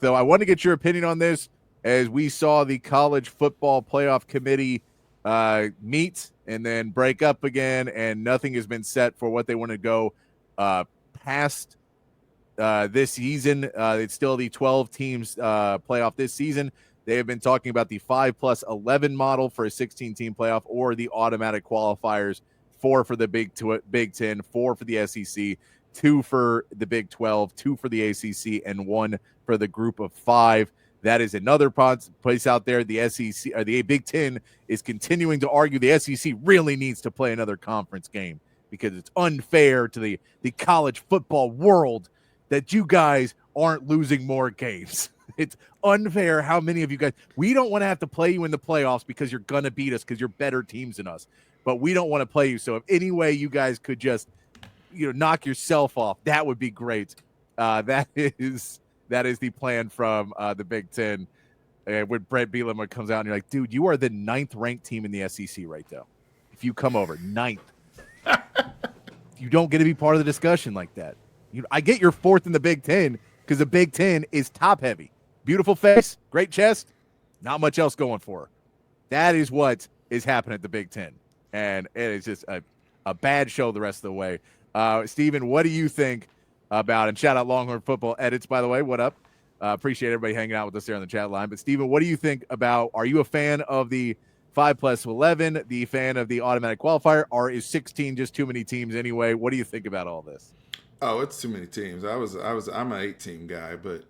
Though I want to get your opinion on this, as we saw the college football playoff committee meet and then break up again, and nothing has been set for what they want to go past this season. It's still the 12 teams playoff this season. They have been talking about the 5+11 model for a 16-team playoff, or the automatic qualifiers, 4 for the Big 10, 4 for the SEC, 2 for the Big 12, 2 for the ACC, and 1 for the Group of 5. That is another place out there. The SEC or the Big 10 is continuing to argue the SEC really needs to play another conference game because it's unfair to the college football world that you guys aren't losing more games. It's unfair how many of you guys, we don't want to have to play you in the playoffs because you're going to beat us because you're better teams than us, but we don't want to play you. So if any way you guys could just, knock yourself off, that would be great. That is the plan from the Big Ten. When Brett Bielema comes out and you're like, dude, you are the 9th ranked team in the SEC right now. If you come over 9th, you don't get to be part of the discussion like that. I get you're 4th in the Big Ten because the Big Ten is top heavy. Beautiful face, great chest, not much else going for her. That is what is happening at the Big Ten. And it is just a bad show the rest of the way. Steven, what do you think about, and shout out Longhorn Football Edits, by the way, what up? Appreciate everybody hanging out with us there on the chat line. But Steven, what do you think about, are you a fan of the 5+11, the fan of the automatic qualifier, or is 16 just too many teams anyway? What do you think about all this? Oh, it's too many teams. I'm an 8-team guy, but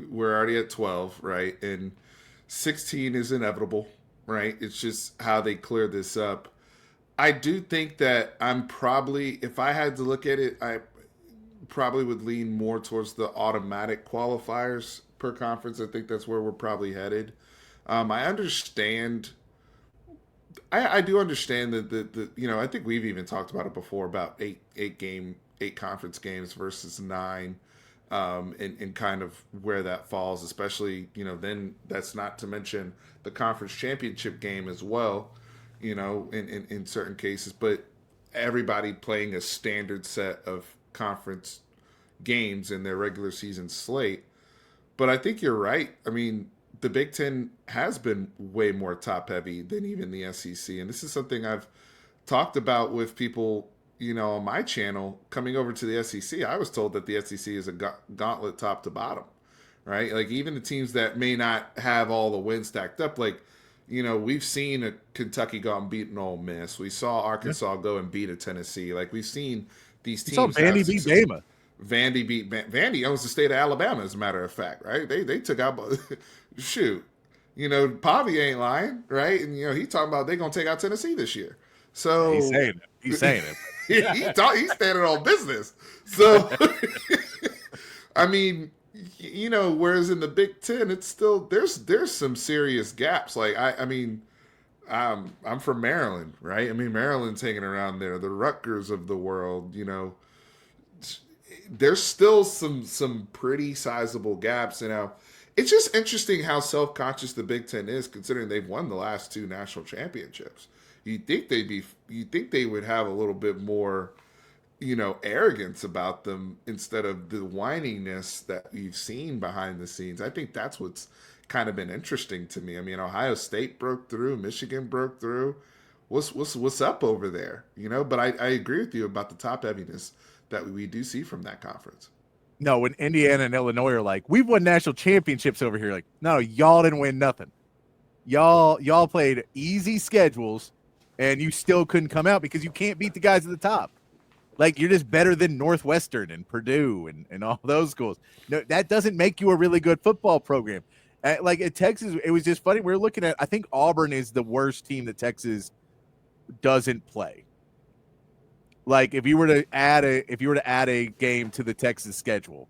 we're already at 12, right? And 16 is inevitable, right? It's just how they clear this up. I do think that I'm probably, if I had to look at it, I probably would lean more towards the automatic qualifiers per conference. I think that's where we're probably headed. I understand. I do understand that the I think we've even talked about it before about eight conference games versus 9, and kind of where that falls. Especially then that's not to mention the conference championship game as well. In certain cases, but everybody playing a standard set of conference games in their regular season slate. But I think you're right. I mean, the Big Ten has been way more top heavy than even the SEC. And this is something I've talked about with people, on my channel coming over to the SEC. I was told that the SEC is a gauntlet top to bottom, right? Like even the teams that may not have all the wins stacked up, like, we've seen a Kentucky go and beat an Ole Miss. We saw Arkansas go and beat a Tennessee. Like we've seen these teams. We saw Vandy beat Bama. Vandy owns the state of Alabama, as a matter of fact, right? They took out shoot. Pavi ain't lying, right? And he talking about they're gonna take out Tennessee this year. So he's saying it. He's standing on business. So I mean, whereas in the Big Ten, it's still there's some serious gaps. Like I'm from Maryland, right? I mean, Maryland's hanging around there. The Rutgers of the world, there's still some pretty sizable gaps. It's just interesting how self-conscious the Big Ten is, considering they've won the last 2 national championships. You think they would have a little bit more, arrogance about them instead of the whininess that we've seen behind the scenes. I think that's what's kind of been interesting to me. I mean, Ohio State broke through, Michigan broke through. What's up over there? But I agree with you about the top heaviness that we do see from that conference. No, when Indiana and Illinois are like, we've won national championships over here. Like, no, y'all didn't win nothing. Y'all played easy schedules, and you still couldn't come out because you can't beat the guys at the top. Like, you're just better than Northwestern and Purdue and all those schools. No, that doesn't make you a really good football program. Like at Texas, it was just funny. We were looking at, I think Auburn is the worst team that Texas doesn't play. Like if you were to add a game to the Texas schedule,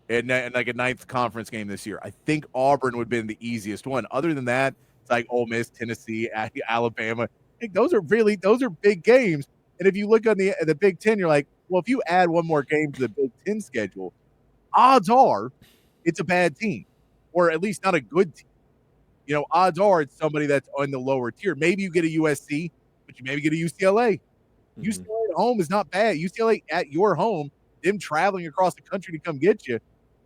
and like a 9th conference game this year, I think Auburn would have been the easiest one. Other than that, it's like Ole Miss, Tennessee, Alabama. I think those are big games. And if you look on the Big Ten, you're like, well, if you add one more game to the Big Ten schedule, odds are it's a bad team, or at least not a good team. Odds are it's somebody that's on the lower tier. Maybe you get a USC, but you maybe get a UCLA. UCLA at home is not bad. UCLA at your home, them traveling across the country to come get you,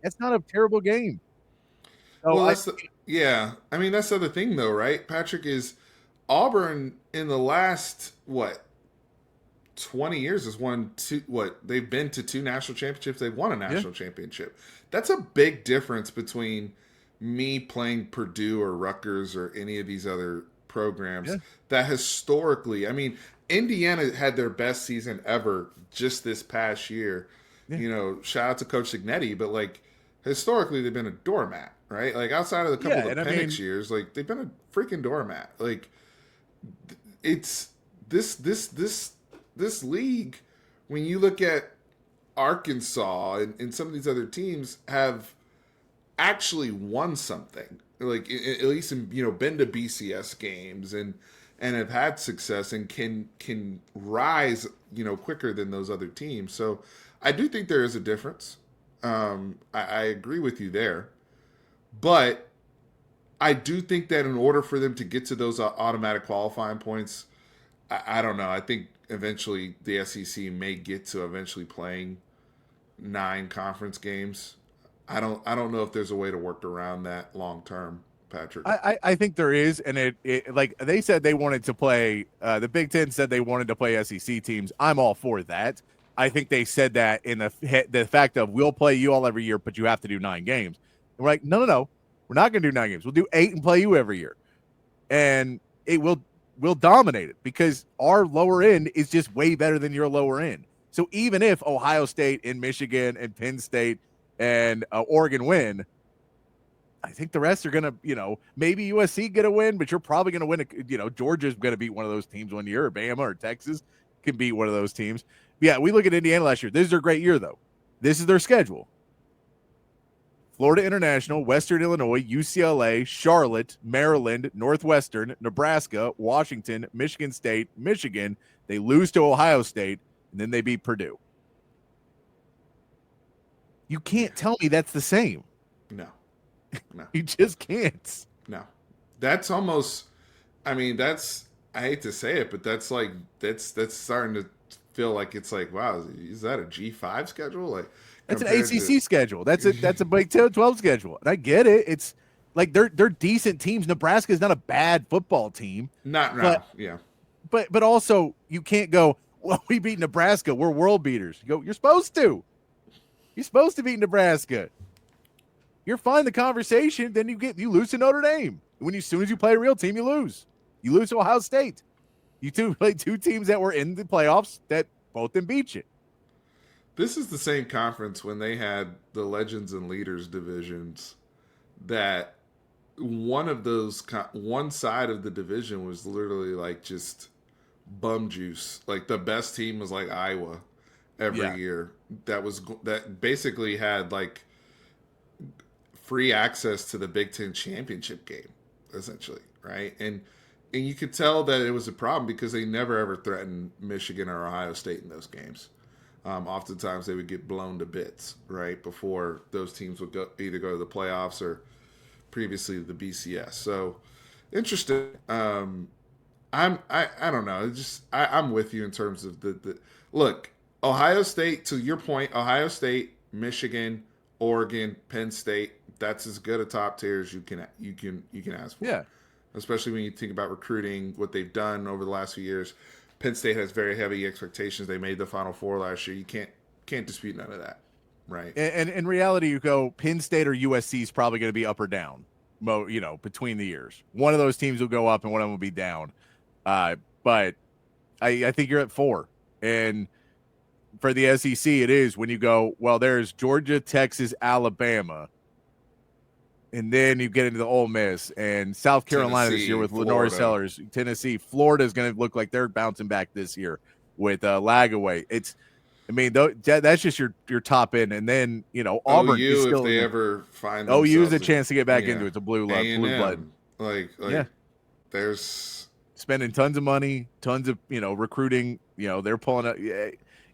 It's not a terrible game. So Well, yeah. I mean, that's the other thing, though, right? Patrick, is Auburn in the last, what, 20 years has won two, what, they've been to two national championships. They've won a yeah, national championship. That's a big difference between me playing Purdue or Rutgers or any of these other programs yeah, that historically, I mean, Indiana had their best season ever just this past year. yeah, Shout out to Coach Signetti, but like historically they've been a doormat, right? Like outside of a couple yeah. of And the I Penix mean, years, like they've been a freaking doormat. Like it's this league, when you look at Arkansas and some of these other teams, have actually won something, like at least in, been to BCS games and have had success and can rise quicker than those other teams. So I do think there is a difference. I agree with you there, but I do think that in order for them to get to those automatic qualifying points, I don't know. I think eventually the SEC may get to eventually playing 9 conference games. I don't know if there's a way to work around that long term, Patrick. I think there is, and it like they said they wanted to play. The Big Ten said they wanted to play SEC teams. I'm all for that. I think they said that in the fact of we'll play you all every year, but you have to do 9 games. And we're like, no, we're not going to do 9 games. We'll do 8 and play you every year, and it will dominate it because our lower end is just way better than your lower end. So even if Ohio State and Michigan and Penn State and Oregon win, I think the rest are going to, maybe USC get a win, but you're probably going to win. Georgia's going to beat one of those teams one year, or Bama or Texas can beat one of those teams. But yeah, we look at Indiana last year. This is their great year, though. This is their schedule. Florida International, Western Illinois, UCLA, Charlotte, Maryland, Northwestern, Nebraska, Washington, Michigan State, Michigan. They lose to Ohio State, and then they beat Purdue. You can't tell me that's the same. No. You just can't. No. That's almost, I mean, I hate to say it, but that's starting to feel like it's like, wow, is that a G5 schedule? Like, that's an ACC schedule. That's a Big 12 schedule. And I get it. It's like they're decent teams. Nebraska is not a bad football team. Yeah. But also you can't go, well, we beat Nebraska. We're world beaters. You go, you're supposed to. You're supposed to beat Nebraska. You're fine the conversation, then you lose to Notre Dame. As soon as you play a real team, you lose. You lose to Ohio State. You play 2 teams that were in the playoffs that both them beat you. This is the same conference when they had the Legends and Leaders divisions, that one side of the division was literally like just bum juice. Like the best team was like Iowa every year. That basically had like free access to the Big Ten championship game, essentially, right? And you could tell that it was a problem because they never ever threatened Michigan or Ohio State in those games. Oftentimes they would get blown to bits, right, before those teams would either go to the playoffs or previously the BCS. So interesting. I don't know. I'm with you in terms of the look. Ohio State, to your point, Ohio State, Michigan, Oregon, Penn State. That's as good a top tier as you can ask for. Yeah. Especially when you think about recruiting, what they've done over the last few years. Penn State has very heavy expectations. They made the Final Four last year. You can't dispute none of that, right? And in reality, you go Penn State or USC is probably going to be up or down, between the years. One of those teams will go up and one of them will be down. But I think you're at 4. And for the SEC, it is when you go, well, there's Georgia, Texas, Alabama. And then you get into the Ole Miss and South Carolina this year with Lenore Sellers. Tennessee, Florida is going to look like they're bouncing back this year with Lagaway. That's just your top end, and then Auburn OU, is still if they ever find OU is a chance to get back into it. It's a blue blood. Like there's spending tons of money, tons of recruiting. They're pulling up.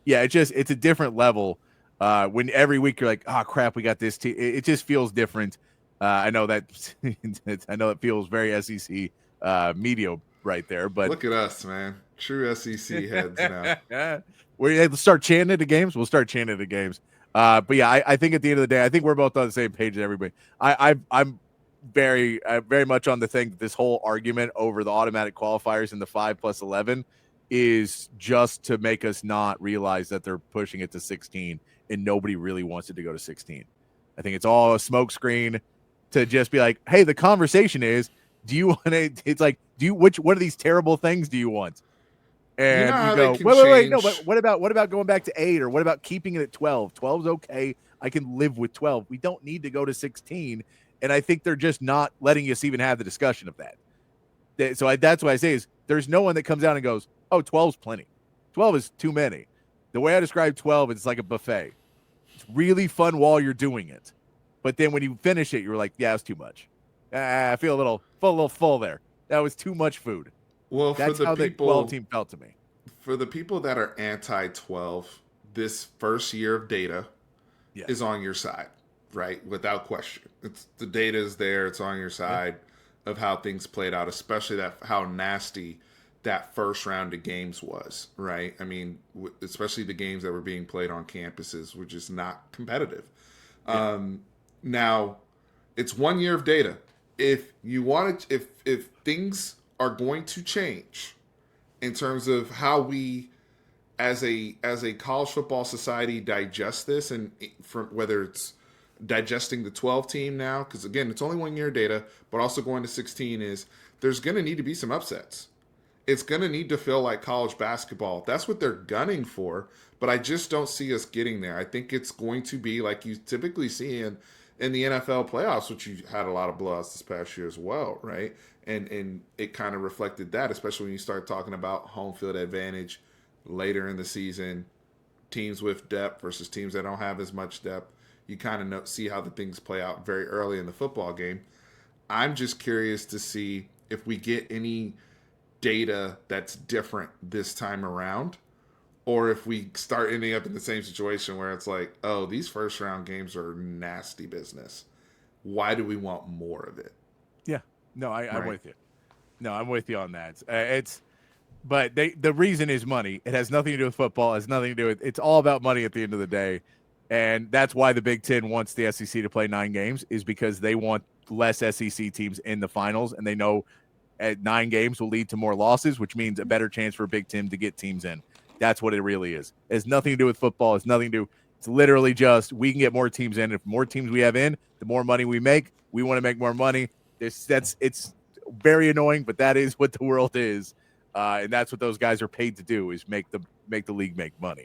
Yeah, it's a different level. When every week you're like, oh crap, we got this team. It just feels different. I know that it feels very SEC media right there, but look at us, man. True SEC heads now. Let's start chanting at the games. We'll start chanting at the games. But yeah, I think at the end of the day, I think we're both on the same page as everybody. I'm very much on the thing that this whole argument over the automatic qualifiers and the 5+11 is just to make us not realize that they're pushing it to 16 and nobody really wants it to go to 16. I think it's all a smokescreen to just be like, hey, the conversation is, do you want to? It's like, one of these terrible things do you want? You know And you how they go, can wait, no, change. but what about going back to 8, or what about keeping it at 12? 12's okay. I can live with 12. We don't need to go to 16. And I think they're just not letting us even have the discussion of that. So that's what I say is there's no one that comes out and goes, oh, 12's plenty. 12 is too many. The way I describe 12, it's like a buffet. It's really fun while you're doing it. But then when you finish it, you're like, yeah, it's too much. I feel a little full there. That was too much food. Well, That's how the 12 team felt to me. For the people that are anti-12, this first year of data is on your side, right? Without question. It's the data is there. It's on your side of how things played out, especially how nasty that first round of games was, right? I mean, especially the games that were being played on campuses were just not competitive. Now, it's 1 year of data. If you want to, if things are going to change in terms of how we as a college football society digest this, and from whether it's digesting the 12 team now, because again, it's only 1 year data, but also going to 16, is there's going to need to be some upsets. It's going to need to feel like college basketball. That's what they're gunning for, but I just don't see us getting there. I think it's going to be like you typically see in the NFL playoffs, which you had a lot of blowouts this past year as well, right? And it kind of reflected that, especially when you start talking about home field advantage later in the season, teams with depth versus teams that don't have as much depth. You kind of see how the things play out very early in the football game. I'm just curious to see if we get any data that's different this time around, or if we start ending up in the same situation where it's like, oh, these first round games are nasty business. Why do we want more of it? Yeah, no, I'm with you. No, I'm with you on that. But the reason is money. It has nothing to do with football. It has nothing to do with. It's all about money at the end of the day, and that's why the Big Ten wants the SEC to play 9 games, is because they want less SEC teams in the finals, and they know at 9 games will lead to more losses, which means a better chance for Big Ten to get teams in. That's what it really is. It has nothing to do with football. It's nothing to do. It's literally just we can get more teams in. If more teams we have in, the more money we make. We want to make more money. It's very annoying, but that is what the world is, and that's what those guys are paid to do, is make the league make money.